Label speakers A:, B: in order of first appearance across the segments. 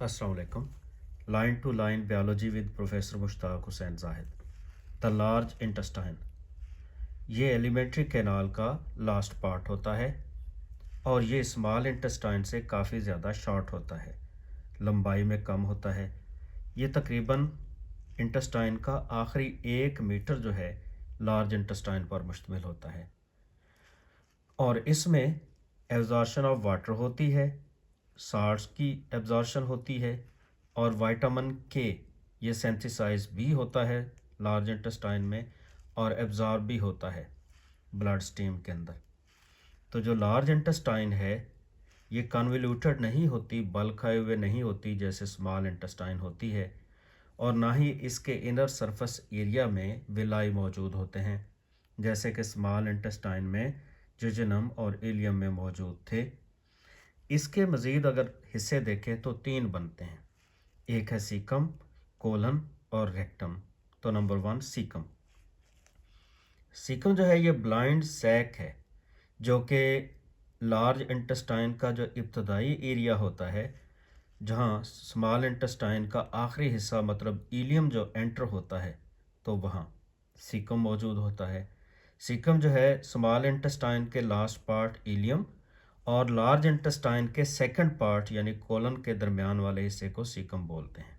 A: अस्सलाम वालेकुम। Line to line biology with professor Mushtaq Hussain Zahid. The large intestine, ये एलिमेंट्री कैनाल का लास्ट पार्ट होता है और ये स्मॉल इंटेस्टाइन से काफ़ी ज़्यादा शॉर्ट होता है, लंबाई में कम होता है। ये तकरीबन इंटेस्टाइन का आखिरी 1 मीटर जो है लार्ज इंटेस्टाइन पर मुश्तमिल होता है और इसमें एब्जॉर्शन ऑफ वाटर होती है, साल्ट्स की एब्जॉर्शन होती है और विटामिन के ये सेंथिसाइज भी होता है लार्ज इंटेस्टाइन में और एब्जॉर्ब भी होता है ब्लड स्ट्रीम के अंदर। तो जो लार्ज इंटेस्टाइन है ये कन्वोल्यूटेड नहीं होती, बल खाए हुए नहीं होती जैसे स्मॉल इंटेस्टाइन होती है, और ना ही इसके इनर सरफेस एरिया में विलाई मौजूद होते हैं जैसे कि स्मॉल इंटेस्टाइन में जेजुनम और इलियम में मौजूद थे। इसके मज़ीद अगर हिस्से देखें तो 3 बनते हैं, एक है सीकम, कोलन और रेक्टम। तो नंबर 1 सीकम। सीकम जो है ये ब्लाइंड सैक है जो कि लार्ज इंटेस्टाइन का जो इब्तदाई एरिया होता है, जहाँ स्मॉल इंटेस्टाइन का आखिरी हिस्सा मतलब इलियम जो एंटर होता है तो वहाँ सीकम मौजूद होता है। सीकम जो है स्मॉल इंटेस्टाइन के लास्ट पार्ट इलियम और लार्ज इंटेस्टाइन के सेकंड पार्ट यानी कोलन के दरमियान वाले हिस्से को सीकम बोलते हैं।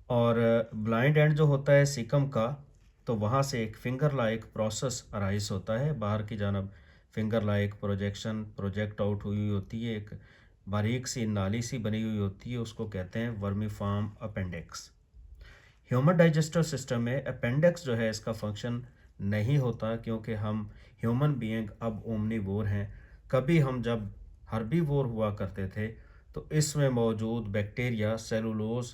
A: और ब्लाइंड एंड जो होता है सीकम का, तो वहाँ से एक फिंगर लाइक प्रोसेस अराइज होता है, बाहर की जानब फिंगर लाइक प्रोजेक्ट आउट हुई होती है, एक बारीक सी नाली सी बनी हुई होती है, उसको कहते हैं vermiform appendix. Human digestive system में अपेंडिक्स जो है इसका फंक्शन नहीं होता क्योंकि हम ह्यूमन बीइंग अब ओमनीवोर हैं। कभी हम जब हर्बीवोर हुआ करते थे तो इसमें मौजूद बैक्टीरिया सेलुलोज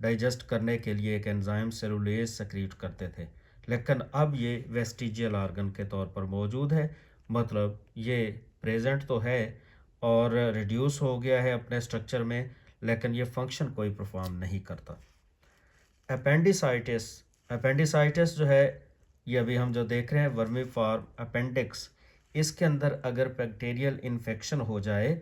A: डाइजेस्ट करने के लिए एक एंजाइम सेलुलेज सक्रीट करते थे, लेकिन अब ये वेस्टिजियल आर्गन के तौर पर मौजूद है, मतलब ये प्रेजेंट तो है और रिड्यूस हो गया है अपने स्ट्रक्चर में, लेकिन ये फंक्शन कोई परफॉर्म नहीं करता। अपेंडिसाइटिस, अपेंडिसाइटिस जो है ये अभी हम जो देख रहे हैं वर्मीफॉर्म अपेंडिक्स, इसके अंदर अगर बैक्टीरियल इन्फेक्शन हो जाए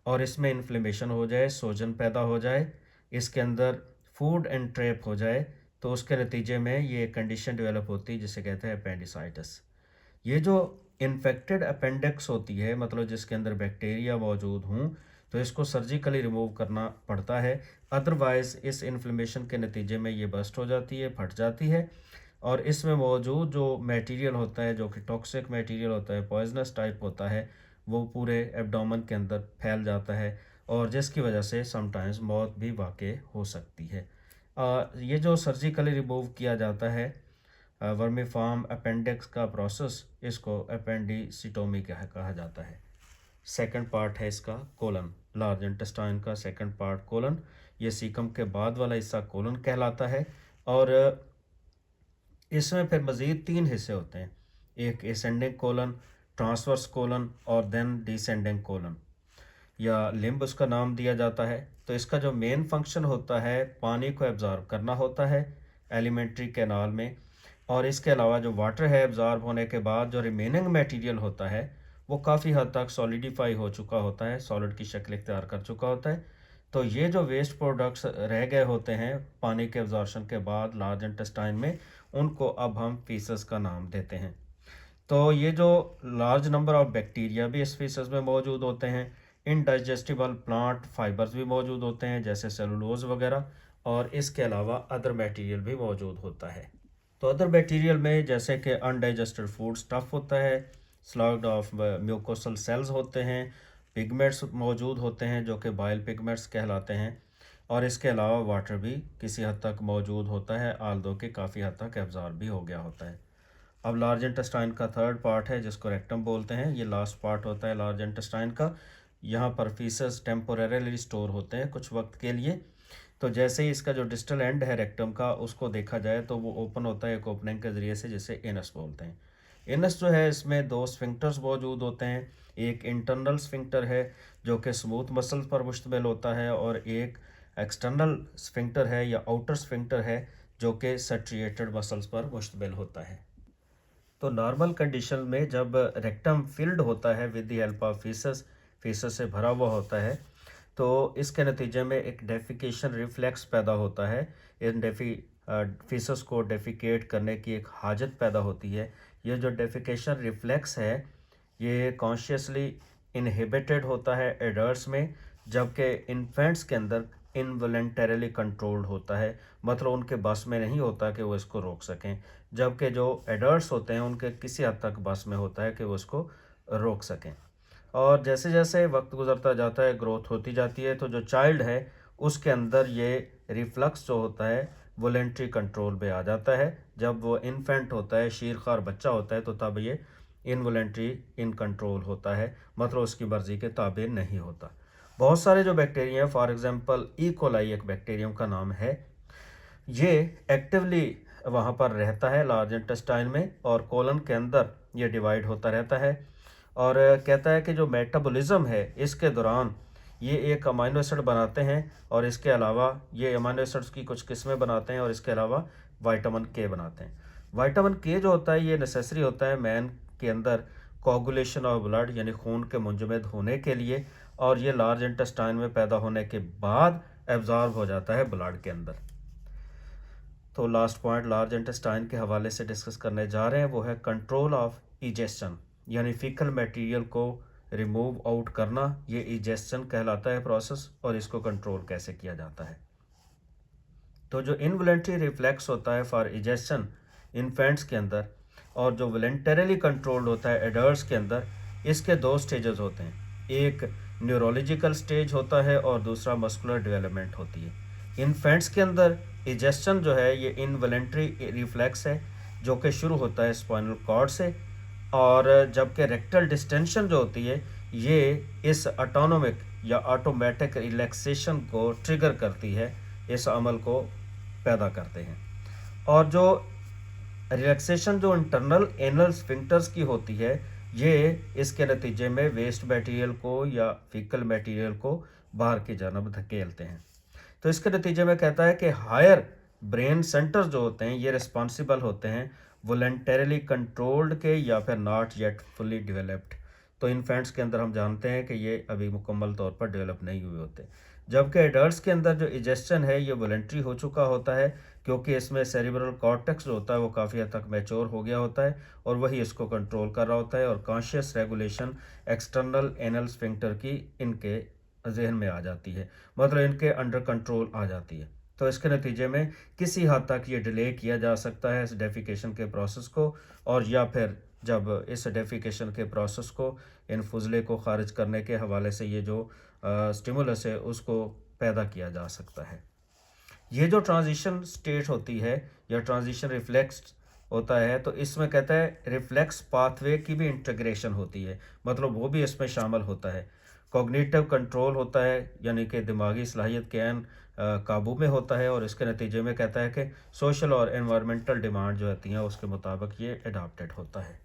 A: और इसमें इन्फ्लेमेशन हो जाए, सोजन पैदा हो जाए, इसके अंदर फूड एंड ट्रैप हो जाए, तो उसके नतीजे में ये कंडीशन डेवलप होती है जिसे कहते हैं अपेंडिसाइटिस। ये जो इन्फेक्टेड अपेंडिक्स होती है मतलब जिसके अंदर बैक्टीरिया मौजूद हों, तो इसको सर्जिकली रिमूव करना पड़ता है, अदरवाइज़ इस इन्फ्लेमेशन के नतीजे में ये बस्ट हो जाती है, फट जाती है और इसमें मौजूद जो मटेरियल होता है जो कि टॉक्सिक मटेरियल होता है, पॉइजनस टाइप होता है, वो पूरे एब्डोमेन के अंदर फैल जाता है और जिसकी वजह से समटाइम्स मौत भी वाक़ई हो सकती है। ये जो सर्जिकली रिमूव किया जाता है वर्मीफॉर्म अपेंडिक्स का प्रोसेस, इसको अपेंडिसिटोमी कहा जाता है। सेकंड पार्ट है इसका कोलन, लार्ज इंटेस्टाइन का सेकंड पार्ट कोलन, ये सीकम के बाद वाला हिस्सा कोलन कहलाता है। और इसमें फिर मज़ीद 3 हिस्से होते हैं, एक एसेंडिंग कोलन, ट्रांसवर्स कोलन और देन डिसेंडिंग कोलन या लिम्ब उसका नाम दिया जाता है। तो इसका जो मेन फंक्शन होता है पानी को एब्जॉर्ब करना होता है एलिमेंट्री कैनाल में, और इसके अलावा जो वाटर है एब्जॉर्ब होने के बाद जो रिमेनिंग मटेरियल होता है वो काफ़ी हद तक सॉलिडिफाई हो चुका होता है, सॉलिड की शक्ल इख्तियार कर चुका होता है। तो ये जो वेस्ट प्रोडक्ट्स रह गए होते हैं पानी के एब्जॉर्शन के बाद लार्ज इंटेस्टाइन में, उनको अब हम फीसस का नाम देते हैं। तो ये जो लार्ज नंबर ऑफ बैक्टीरिया भी इस फीसस में मौजूद होते हैं, इनडाइजेस्टिबल प्लांट फाइबर्स भी मौजूद होते हैं जैसे सेलुलोज वगैरह, और इसके अलावा अदर मटेरियल भी मौजूद होता है। तो अदर मटेरियल में जैसे कि अनडाइजेस्टेड फूड स्टफ होता है, स्लग्ड ऑफ म्यूकोसल सेल्स होते हैं, पिगमेंट्स मौजूद होते हैं जो कि बाइल पिगमेंट्स कहलाते हैं, और इसके अलावा वाटर भी किसी हद तक मौजूद होता है, आल्दो कि काफ़ी हद तक एब्जॉर्ब भी हो गया होता है। अब लार्ज इंटेस्टाइन का थर्ड पार्ट है जिसको रेक्टम बोलते हैं, ये लास्ट पार्ट होता है लार्ज इंटेस्टाइन का। यहाँ पर फीसस टेम्पोरेरली स्टोर होते हैं कुछ वक्त के लिए। तो जैसे ही इसका जो डिस्टल एंड है रेक्टम का उसको देखा जाए तो वो ओपन होता है एक ओपनिंग के ज़रिए से जिसे एनस बोलते हैं। एनस जो है इसमें 2 स्फिंक्टर्स मौजूद होते हैं, एक इंटरनल स्फिंक्टर है जो कि स्मूथ मसल्स पर मुश्तमिल होता है और एक एक्सटर्नल स्फिंक्टर है या आउटर स्फिंक्टर है जो कि सट्रिएटेड मसल्स पर मुश्तमिल होता है। तो नॉर्मल कंडीशन में जब रेक्टम फिल्ड होता है with the help of faeces, faeces से भरा हुआ होता है, तो इसके नतीजे में एक डेफिकेशन रिफ्लेक्स पैदा होता है। इन फीसस को डेफिकेट करने की एक हाजत पैदा होती है। ये जो डेफिकेशन रिफ्लेक्स है ये कॉन्शियसली इनहिबिटेड होता है एडल्ट्स में, जबकि इन्फेंट्स के अंदर इनवॉलेंटरली कंट्रोल्ड होता है, मतलब उनके बस में नहीं होता कि वो इसको रोक सकें, जबकि जो एडल्ट्स होते हैं उनके किसी हद तक बस में होता है कि वो इसको रोक सकें। और जैसे जैसे वक्त गुजरता जाता है, ग्रोथ होती जाती है, तो जो चाइल्ड है उसके अंदर ये रिफ्लक्स जो होता है वॉलेंट्री कंट्रोल पे आ जाता है। जब वो इन्फेंट होता है, शीरखार बच्चा होता है, तो तब ये इनवॉलेंट्री इन कंट्रोल होता है, मतलब उसकी मर्ज़ी के ताबे नहीं होता। बहुत सारे जो बैक्टीरिया हैं, फॉर एग्जांपल ई कोलाई एक बैक्टीरियम का नाम है, ये एक्टिवली वहाँ पर रहता है लार्ज इंटेस्टाइन में, और कोलन के अंदर ये डिवाइड होता रहता है। और कहता है कि जो मेटाबॉलिज्म है इसके दौरान ये एक अमाइनो एसिड बनाते हैं, और इसके अलावा ये अमाइनो एसिड्स की कुछ किस्में बनाते हैं, और इसके अलावा विटामिन के बनाते हैं। विटामिन के जो होता है ये नेसेसरी होता है मैन के अंदर कोगुलेशन ऑफ ब्लड, यानी खून के मुंजमद होने के लिए, और ये लार्ज इंटेस्टाइन में पैदा होने के बाद एब्जॉर्ब हो जाता है ब्लड के अंदर। तो लास्ट पॉइंट लार्ज इंटेस्टाइन के हवाले से डिस्कस करने जा रहे हैं, वो है कंट्रोल ऑफ इजेशन, यानी फीकल मटेरियल को रिमूव आउट करना। ये इजेशन कहलाता है प्रोसेस, और इसको कंट्रोल कैसे किया जाता है। तो जो इनवॉलेंट्री रिफ्लेक्स होता है फॉर इजेशन इन्फेंट्स के अंदर, और जो वॉलेंटरली कंट्रोल्ड होता है एडल्ट्स के अंदर, इसके दो स्टेजेस होते हैं। एक न्यूरोलॉजिकल स्टेज होता है और दूसरा मस्कुलर डेवलपमेंट होती है। इन्फेंट्स के अंदर इजेशन जो है ये इनवॉलेंट्री रिफ्लेक्स है, जो कि शुरू होता है स्पाइनल कॉर्ड से, और जबकि रेक्टल डिस्टेंशन जो होती है ये इस ऑटोनोमिक या ऑटोमेटिक रिलैक्सेशन को ट्रिगर करती है, इस अमल को पैदा करते हैं। और जो रिलैक्सेशन जो इंटरनल एनल स्फिंक्टर्स की होती है, ये इसके नतीजे में वेस्ट मटेरियल को या फीकल मटेरियल को बाहर की जानब धकेलते हैं। तो इसके नतीजे में कहता है कि हायर ब्रेन सेंटर्स जो होते हैं ये रिस्पॉन्सिबल होते हैं वॉलंटरली कंट्रोल्ड के या फिर नॉट येट फुली डेवलप्ड। तो इन्फेंट्स के अंदर हम जानते हैं कि ये अभी मुकम्मल तौर पर डेवलप नहीं हुए होते, जबकि एडल्ट्स के अंदर जो इजेशन है ये वॉलंटरी हो चुका होता है, क्योंकि इसमें सेरिब्रल कॉर्टेक्स जो होता है वो काफ़ी हद तक मैच्योर हो गया होता है, और वही इसको कंट्रोल कर रहा होता है, और conscious regulation external anal sphincter की इनके जहन में आ जाती है, मतलब इनके अंडर कंट्रोल आ जाती है। तो इसके नतीजे में किसी हद तक ये डिले किया जा सकता है इस डेफिकेशन के प्रोसेस को, और या फिर जब इस डेफिकेशन के प्रोसेस को, इन फुजले को खारिज करने के हवाले से ये जो स्टिमुलस है उसको पैदा किया जा सकता है। ये जो ट्रांजिशन स्टेट होती है या ट्रांजिशन रिफ्लेक्स होता है, तो इसमें कहता है रिफ्लेक्स पाथवे की भी इंटीग्रेशन होती है, मतलब वो भी इसमें शामिल होता है। कॉग्निटिव कंट्रोल होता है, यानी कि दिमागी सलाहियत के काबू में होता है, और इसके नतीजे में कहता है कि सोशल और एनवायरमेंटल डिमांड जो होती हैं उसके मुताबिक ये अडॉप्टेड होता है।